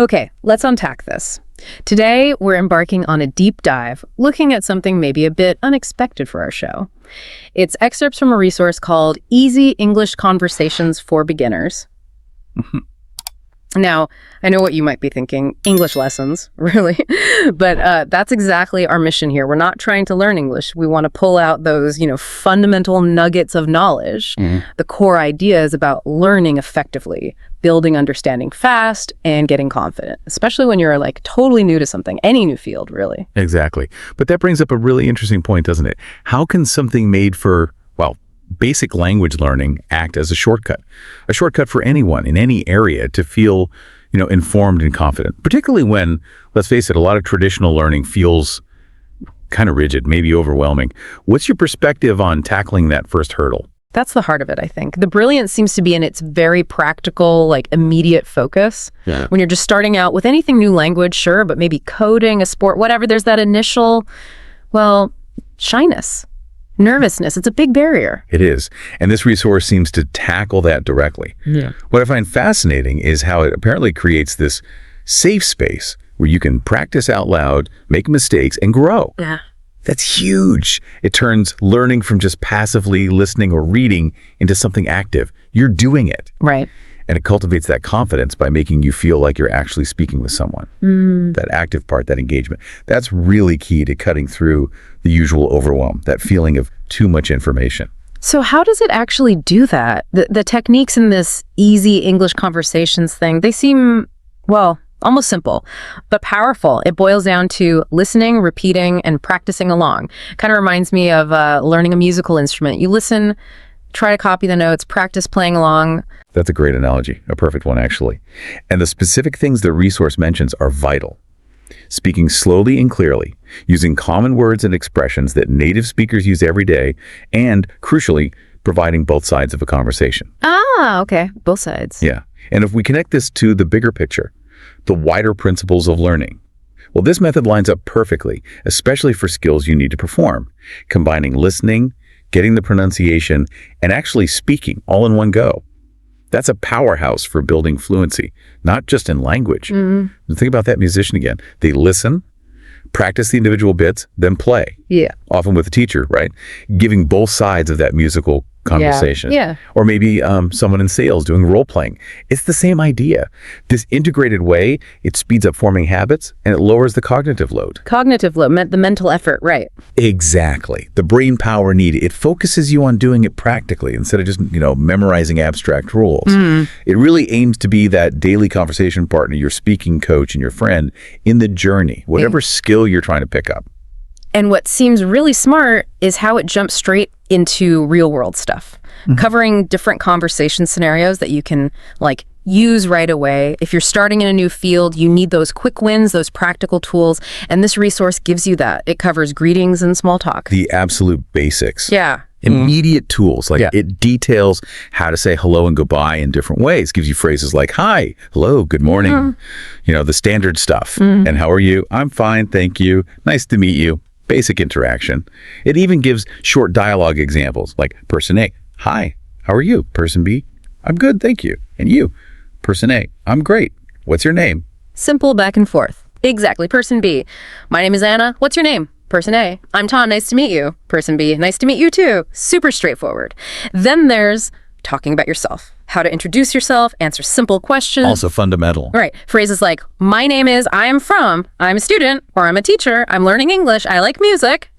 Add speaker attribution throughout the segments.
Speaker 1: Okay, let's unpack this. Today, we're embarking on a deep dive, looking at something maybe a bit unexpected for our show. It's excerpts from a resource called Easy English Conversations for Beginners. Now, I know what you might be thinking, English lessons, really? But that's exactly our mission here. We're not trying to learn English. We want to pull out those, fundamental nuggets of knowledge, the core ideas about learning effectively, building understanding fast, and getting confident, especially when you're totally new to something, any new field, really.
Speaker 2: Exactly. But that brings up a really interesting point, doesn't it? How can something made for, basic language learning act as a shortcut for anyone in any area to feel, informed and confident, particularly when, let's face it, a lot of traditional learning feels kind of rigid, maybe overwhelming. What's your perspective on tackling that first hurdle?
Speaker 1: That's the heart of it, I think. The brilliance seems to be in its very practical, immediate focus. Yeah. When you're just starting out with anything new language, sure, but maybe coding, a sport, whatever, there's that initial, shyness. Nervousness. It's a big barrier.
Speaker 2: It is. And this resource seems to tackle that directly. Yeah. What I find fascinating is how it apparently creates this safe space where you can practice out loud, make mistakes, and grow.
Speaker 1: Yeah.
Speaker 2: That's huge. It turns learning from just passively listening or reading into something active. You're doing it.
Speaker 1: Right.
Speaker 2: And it cultivates that confidence by making you feel like you're actually speaking with someone. That active part, that engagement, that's really key to cutting through the usual overwhelm, that feeling of too much information.
Speaker 1: So how does it actually do that? The techniques in this easy English conversations thing, they seem, almost simple, but powerful. It boils down to listening, repeating, and practicing along. Kind of reminds me of learning a musical instrument. You listen, try to copy the notes, practice playing along.
Speaker 2: That's a great analogy, a perfect one actually. And the specific things the resource mentions are vital. Speaking slowly and clearly, using common words and expressions that native speakers use every day, and crucially, providing both sides of a conversation.
Speaker 1: Ah, okay. Both sides.
Speaker 2: Yeah. And if we connect this to the bigger picture, the wider principles of learning, this method lines up perfectly, especially for skills you need to perform, combining listening, getting the pronunciation, and actually speaking all in one go. That's a powerhouse for building fluency, not just in language. Think about that musician again. They listen, practice the individual bits, then play.
Speaker 1: Yeah.
Speaker 2: Often with a teacher, right? Giving both sides of that musical conversation.
Speaker 1: Yeah.
Speaker 2: Or maybe someone in sales doing role playing. It's the same idea. This integrated way, it speeds up forming habits and it lowers the cognitive load.
Speaker 1: Cognitive load meant the mental effort, right?
Speaker 2: Exactly. The brain power needed. It focuses you on doing it practically instead of just, memorizing abstract rules. It really aims to be that daily conversation partner, your speaking coach and your friend in the journey, whatever skill you're trying to pick up.
Speaker 1: And what seems really smart is how it jumps straight into real world stuff, covering different conversation scenarios that you can use right away. If you're starting in a new field, you need those quick wins, those practical tools. And this resource gives you that. It covers greetings and small talk.
Speaker 2: The absolute basics.
Speaker 1: Yeah.
Speaker 2: Immediate tools. It details how to say hello and goodbye in different ways. Gives you phrases like, hi, hello, good morning. The standard stuff. And how are you? I'm fine, thank you. Nice to meet you. Basic interaction. It even gives short dialogue examples like person A, hi, how are you? Person B, I'm good, thank you. And you? Person A, I'm great. What's your name?
Speaker 1: Simple back and forth. Exactly. Person B, my name is Anna. What's your name? Person A, I'm Tom. Nice to meet you. Person B, nice to meet you too. Super straightforward. Then there's talking about yourself, how to introduce yourself, answer simple questions.
Speaker 2: Also fundamental.
Speaker 1: Right. Phrases like, my name is, I'm a student, or I'm a teacher, I'm learning English, I like music,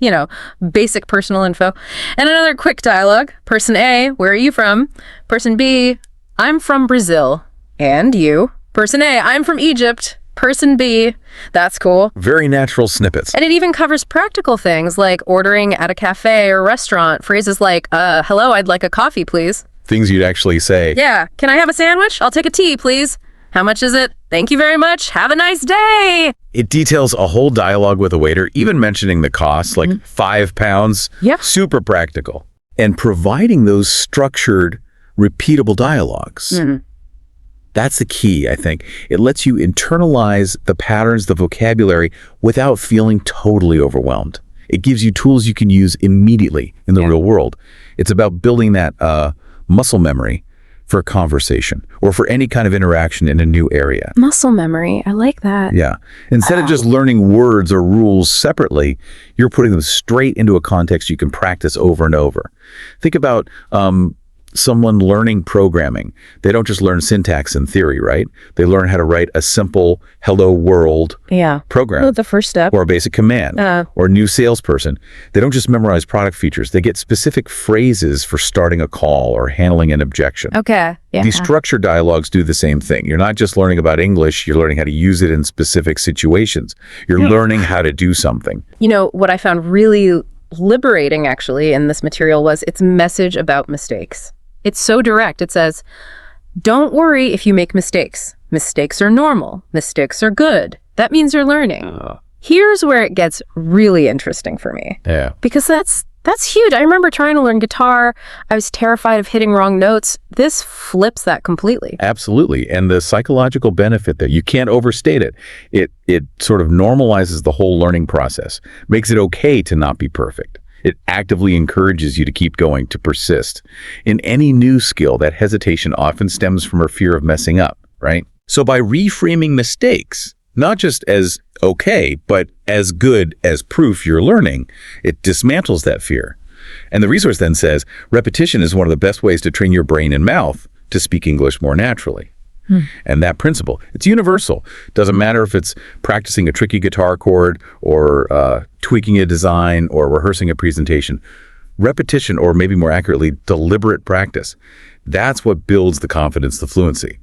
Speaker 1: basic personal info. And another quick dialogue. Person A, where are you from? Person B, I'm from Brazil. And you? Person A, I'm from Egypt. Person B, that's cool.
Speaker 2: Very natural snippets.
Speaker 1: And it even covers practical things like ordering at a cafe or restaurant. Phrases like, hello, I'd like a coffee, please.
Speaker 2: Things you'd actually say.
Speaker 1: Yeah. Can I have a sandwich? I'll take a tea, please. How much is it? Thank you very much. Have a nice day.
Speaker 2: It details a whole dialogue with a waiter, even mentioning the cost, like £5.
Speaker 1: Yeah.
Speaker 2: Super practical. And providing those structured, repeatable dialogues. That's the key, I think. It lets you internalize the patterns, the vocabulary, without feeling totally overwhelmed. It gives you tools you can use immediately in the real world. It's about building that muscle memory for a conversation or for any kind of interaction in a new area.
Speaker 1: Muscle memory. I like that.
Speaker 2: Yeah. Instead of just learning words or rules separately, you're putting them straight into a context you can practice over and over. Think about someone learning programming. They don't just learn syntax and theory, right? They learn how to write a simple hello world program.
Speaker 1: Oh, the first step.
Speaker 2: Or a basic command. Or a new salesperson. They don't just memorize product features. They get specific phrases for starting a call or handling an objection.
Speaker 1: Okay. Yeah.
Speaker 2: These structured dialogues do the same thing. You're not just learning about English, you're learning how to use it in specific situations. You're learning how to do something.
Speaker 1: You know, what I found really liberating, actually, in this material was its message about mistakes. It's so direct. It says, don't worry if you make mistakes. Mistakes are normal. Mistakes are good. That means you're learning. Here's where it gets really interesting for me.
Speaker 2: Yeah.
Speaker 1: Because that's huge. I remember trying to learn guitar. I was terrified of hitting wrong notes. This flips that completely.
Speaker 2: Absolutely. And the psychological benefit there, you can't overstate it. It sort of normalizes the whole learning process, makes it okay to not be perfect. It actively encourages you to keep going, to persist. In any new skill, that hesitation often stems from a fear of messing up, right? So by reframing mistakes, not just as okay, but as good as proof you're learning, it dismantles that fear. And the resource then says, repetition is one of the best ways to train your brain and mouth to speak English more naturally. And that principle, it's universal. Doesn't matter if it's practicing a tricky guitar chord or tweaking a design or rehearsing a presentation. Repetition, or maybe more accurately, deliberate practice, that's what builds the confidence, the fluency.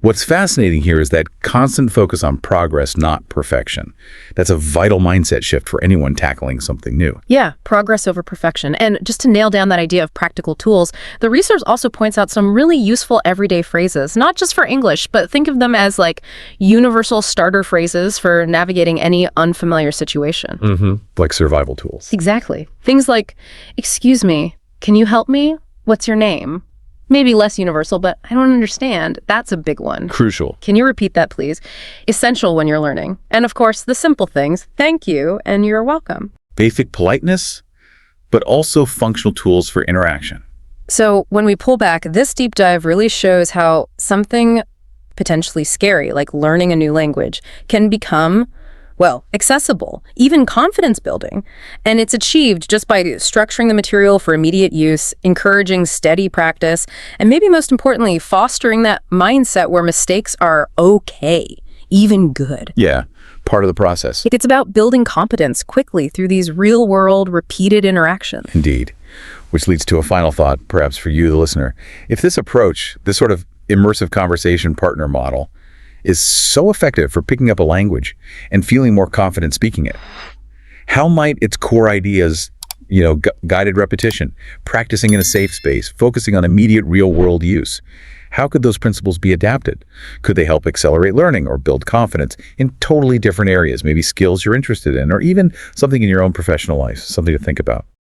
Speaker 2: What's fascinating here is that constant focus on progress, not perfection. That's a vital mindset shift for anyone tackling something new.
Speaker 1: Yeah, progress over perfection. And just to nail down that idea of practical tools, the research also points out some really useful everyday phrases, not just for English, but think of them as like universal starter phrases for navigating any unfamiliar situation.
Speaker 2: Like survival tools.
Speaker 1: Exactly. Things like, excuse me, can you help me? What's your name? Maybe less universal, but I don't understand. That's a big one.
Speaker 2: Crucial.
Speaker 1: Can you repeat that, please? Essential when you're learning. And of course, the simple things, thank you and you're welcome.
Speaker 2: Basic politeness, but also functional tools for interaction.
Speaker 1: So when we pull back, this deep dive really shows how something potentially scary, like learning a new language, can become, well, accessible, even confidence building. And it's achieved just by structuring the material for immediate use, encouraging steady practice, and maybe most importantly, fostering that mindset where mistakes are okay, even good.
Speaker 2: Yeah, part of the process.
Speaker 1: It's about building competence quickly through these real-world, repeated interactions.
Speaker 2: Indeed. Which leads to a final thought, perhaps for you, the listener. If this approach, this sort of immersive conversation partner model, is so effective for picking up a language and feeling more confident speaking it, how might its core ideas, guided repetition, practicing in a safe space, focusing on immediate real-world use, how could those principles be adapted? Could they help accelerate learning or build confidence in totally different areas, maybe skills you're interested in, or even something in your own professional life, something to think about?